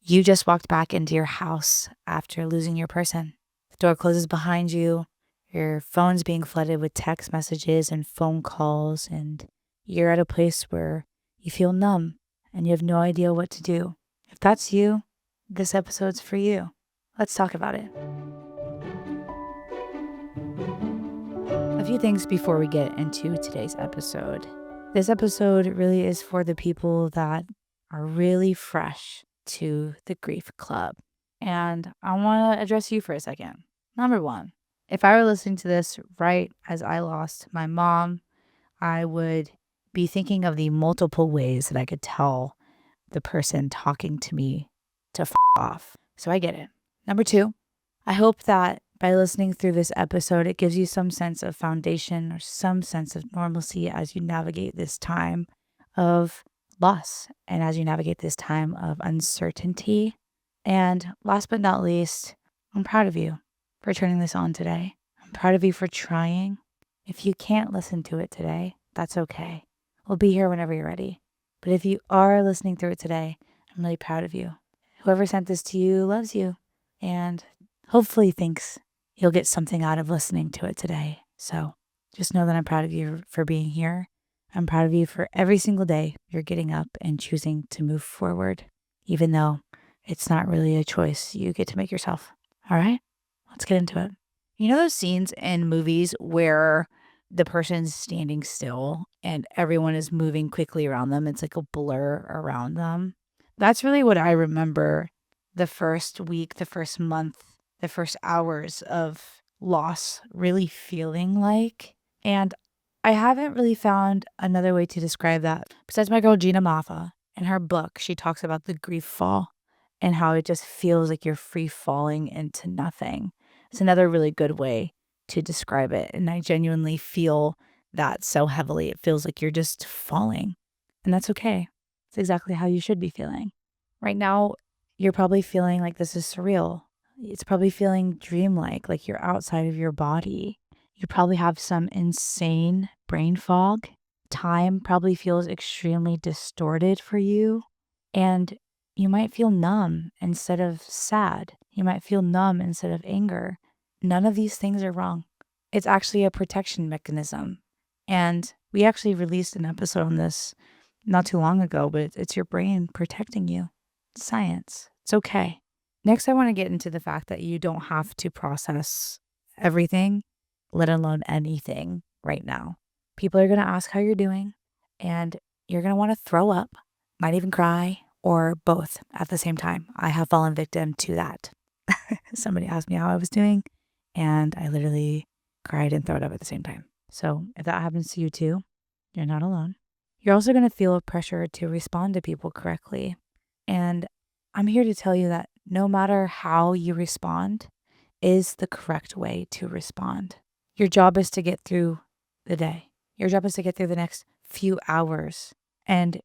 You just walked back into your house after losing your person. The door closes behind you. Your phone's being flooded with text messages and phone calls, and you're at a place where you feel numb and you have no idea what to do. If that's you, this episode's for you. Let's talk about it. A few things before we get into today's episode. This episode really is for the people that are really fresh to the grief club. And I want to address you for a second. Number one, if I were listening to this right as I lost my mom, I would be thinking of the multiple ways that I could tell the person talking to me to off. So I get it. Number two, I hope that by listening through this episode, it gives you some sense of foundation or some sense of normalcy as you navigate this time of loss and as you navigate this time of uncertainty. And last but not least, I'm proud of you for turning this on today. I'm proud of you for trying. If you can't listen to it today, that's okay. We'll be here whenever you're ready. But if you are listening through it today, I'm really proud of you. Whoever sent this to you loves you and hopefully thinks you'll get something out of listening to it today. So just know that I'm proud of you for being here. I'm proud of you for every single day you're getting up and choosing to move forward, even though it's not really a choice you get to make yourself. All right, let's get into it. You know those scenes in movies where the person's standing still and everyone is moving quickly around them? It's like a blur around them. That's really what I remember the first week, the first month, the first hours of loss really feeling like. And I haven't really found another way to describe that. Besides my girl Gina Maffa, in her book, she talks about the grief fall and how it just feels like you're free falling into nothing. It's another really good way to describe it. And I genuinely feel that so heavily. It feels like you're just falling. And that's okay. It's exactly how you should be feeling. Right now, you're probably feeling like this is surreal. It's probably feeling dreamlike, like you're outside of your body. You probably have some insane brain fog. Time probably feels extremely distorted for you. And you might feel numb instead of sad. You might feel numb instead of anger. None of these things are wrong. It's actually a protection mechanism. And we actually released an episode on this not too long ago, but it's your brain protecting you. It's science. It's okay. Next, I want to get into the fact that you don't have to process everything, let alone anything right now. People are going to ask how you're doing, and you're going to want to throw up, might even cry, or both at the same time. I have fallen victim to that. Somebody asked me how I was doing, and I literally cried and threw up at the same time. So if that happens to you too, you're not alone. You're also going to feel a pressure to respond to people correctly. And I'm here to tell you that no matter how you respond is the correct way to respond. Your job is to get through the day. Your job is to get through the next few hours. And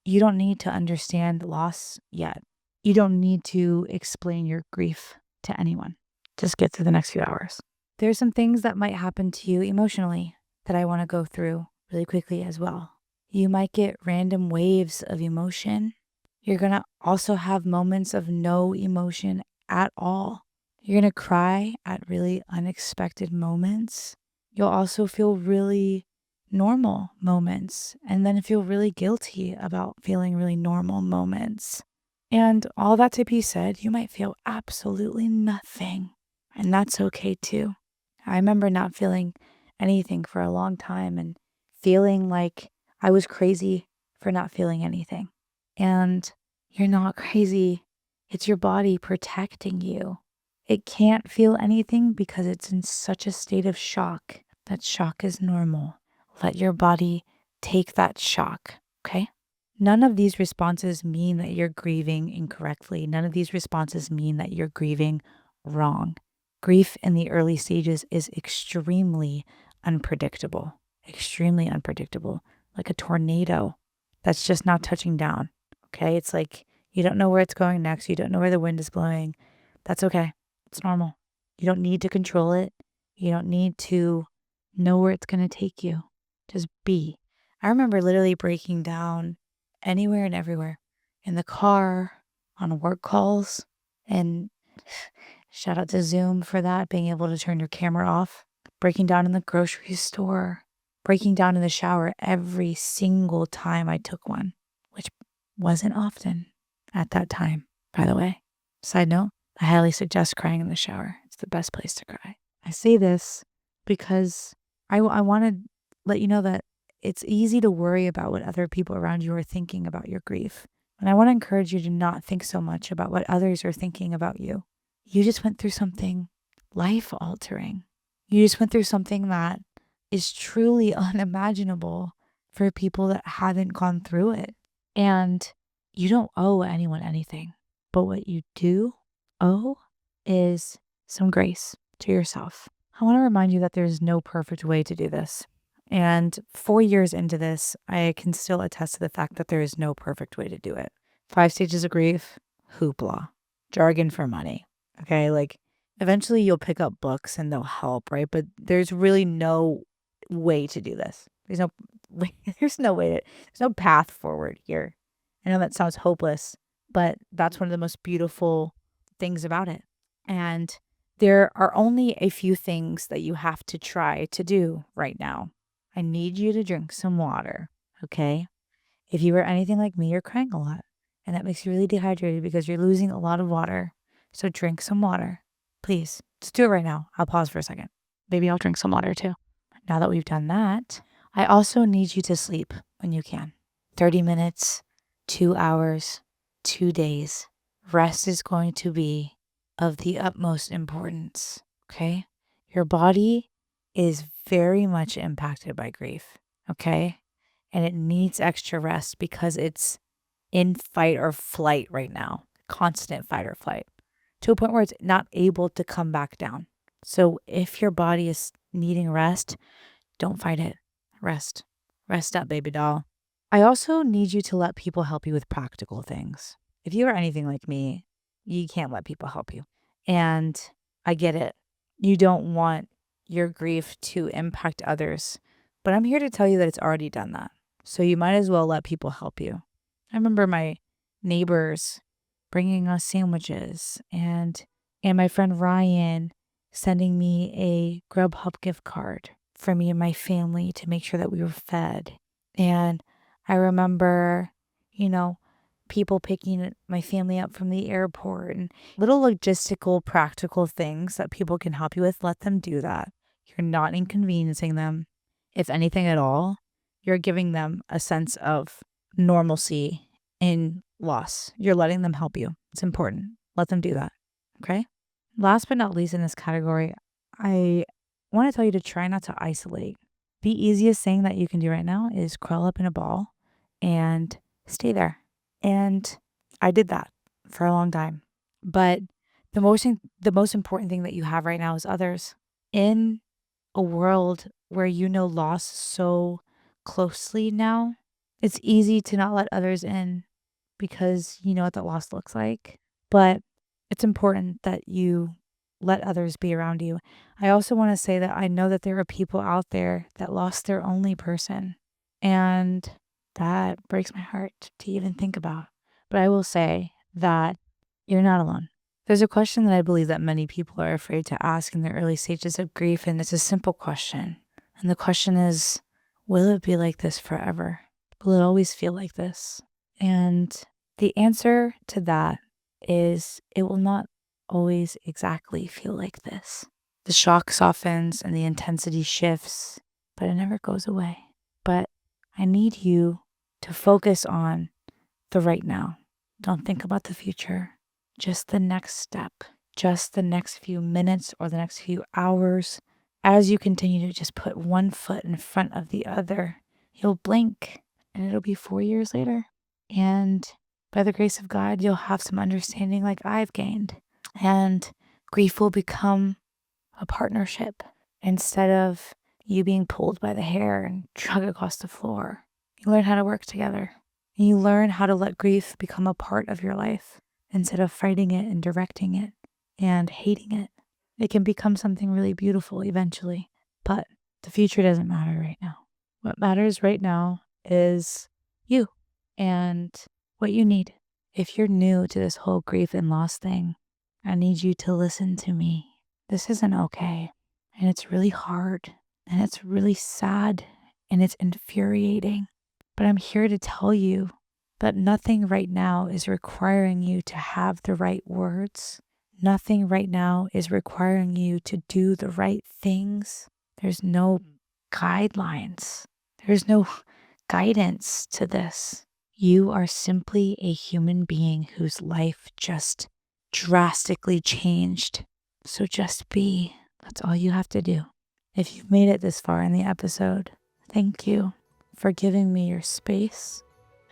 you don't need to understand loss yet. You don't need to explain your grief to anyone. Just get through the next few hours. There's some things that might happen to you emotionally that I want to go through really quickly as well. You might get random waves of emotion. You're going to also have moments of no emotion at all. You're going to cry at really unexpected moments. You'll also feel really normal moments and then feel really guilty about feeling really normal moments. And all that to be said, you might feel absolutely nothing. And that's okay too. I remember not feeling anything for a long time and feeling like I was crazy for not feeling anything. And you're not crazy. It's your body protecting you. It can't feel anything because it's in such a state of shock. That shock is normal. Let your body take that shock, okay? None of these responses mean that you're grieving incorrectly. None of these responses mean that you're grieving wrong. Grief in the early stages is extremely unpredictable, like a tornado that's just not touching down, okay? It's like you don't know where it's going next. You don't know where the wind is blowing. That's okay. It's normal. You don't need to control it. You don't need to know where it's going to take you. Just be. I remember literally breaking down anywhere and everywhere, in the car, on work calls. And shout out to Zoom for that, being able to turn your camera off, breaking down in the grocery store, breaking down in the shower every single time I took one, which wasn't often at that time, by the way. Side note, I highly suggest crying in the shower. It's the best place to cry. I say this because I want to let you know that it's easy to worry about what other people around you are thinking about your grief. And I want to encourage you to not think so much about what others are thinking about you. You just went through something life altering. You just went through something that is truly unimaginable for people that haven't gone through it. And you don't owe anyone anything. But what you do owe is some grace to yourself. I want to remind you that there's no perfect way to do this. And 4 years into this, I can still attest to the fact that there is no perfect way to do it. 5 stages of grief, hoopla, jargon for money. Okay, like eventually you'll pick up books and they'll help, right? But there's really no way to do this. There's no there's no way to, there's no path forward here. I know that sounds hopeless, but that's one of the most beautiful things about it. And there are only a few things that you have to try to do right now. I need you to drink some water, okay? If you are anything like me, you're crying a lot, and that makes you really dehydrated because you're losing a lot of water. So drink some water, please. Just do it right now. I'll pause for a second. Maybe I'll drink some water too. Now that we've done that, I also need you to sleep when you can. 30 minutes, 2 hours, 2 days. Rest is going to be of the utmost importance, okay? Your body is very much impacted by grief, okay? And it needs extra rest because it's in fight or flight right now, constant fight or flight, to a point where it's not able to come back down. So if your body is needing rest, don't fight it. Rest. Rest up, baby doll. I also need you to let people help you with practical things. If you are anything like me, you can't let people help you. And I get it. You don't want your grief to impact others. But I'm here to tell you that it's already done that. So you might as well let people help you. I remember my neighbors bringing us sandwiches and my friend Ryan sending me a Grubhub gift card for me and my family to make sure that we were fed. And I remember, people picking my family up from the airport and little logistical, practical things that people can help you with. Let them do that. You're not inconveniencing them. If anything at all, you're giving them a sense of normalcy in loss. You're letting them help you. It's important. Let them do that. Okay? Last but not least in this category, I want to tell you to try not to isolate. The easiest thing that you can do right now is crawl up in a ball and stay there. And I did that for a long time. But the most important thing that you have right now is others. In a world where you know loss so closely now, it's easy to not let others in because you know what that loss looks like. But it's important that you let others be around you. I also want to say that I know that there are people out there that lost their only person. And that breaks my heart to even think about. But I will say that you're not alone. There's a question that I believe that many people are afraid to ask in the early stages of grief, and it's a simple question. And the question is, will it be like this forever? Will it always feel like this? And the answer to that is it will not always exactly feel like this. The shock softens and the intensity shifts, but it never goes away. But I need you to focus on the right now. Don't think about the future, just the next step, just the next few minutes or the next few hours. As you continue to just put one foot in front of the other, you'll blink and it'll be 4 years later. And by the grace of God, you'll have some understanding like I've gained. And grief will become a partnership instead of you being pulled by the hair and dragged across the floor. You learn how to work together. And you learn how to let grief become a part of your life instead of fighting it and directing it and hating it. It can become something really beautiful eventually. But the future doesn't matter right now. What matters right now is you and what you need. if you're new to this whole grief and loss thing, I need you to listen to me. This isn't okay. And it's really hard. And it's really sad. And it's infuriating. But I'm here to tell you that nothing right now is requiring you to have the right words. Nothing right now is requiring you to do the right things. There's no guidelines. There's no guidance to this. You are simply a human being whose life just drastically changed. So just be. That's all you have to do. If you've made it this far in the episode, thank you for giving me your space,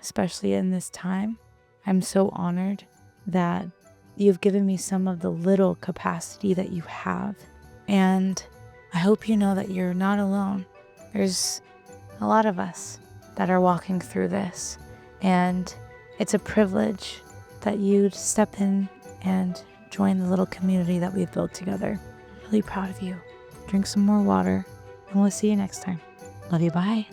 especially in this time. I'm so honored that you've given me some of the little capacity that you have. And I hope you know that you're not alone. There's a lot of us that are walking through this. And it's a privilege that you'd step in and join the little community that we've built together. Really proud of you. Drink some more water, and we'll see you next time. Love you, bye.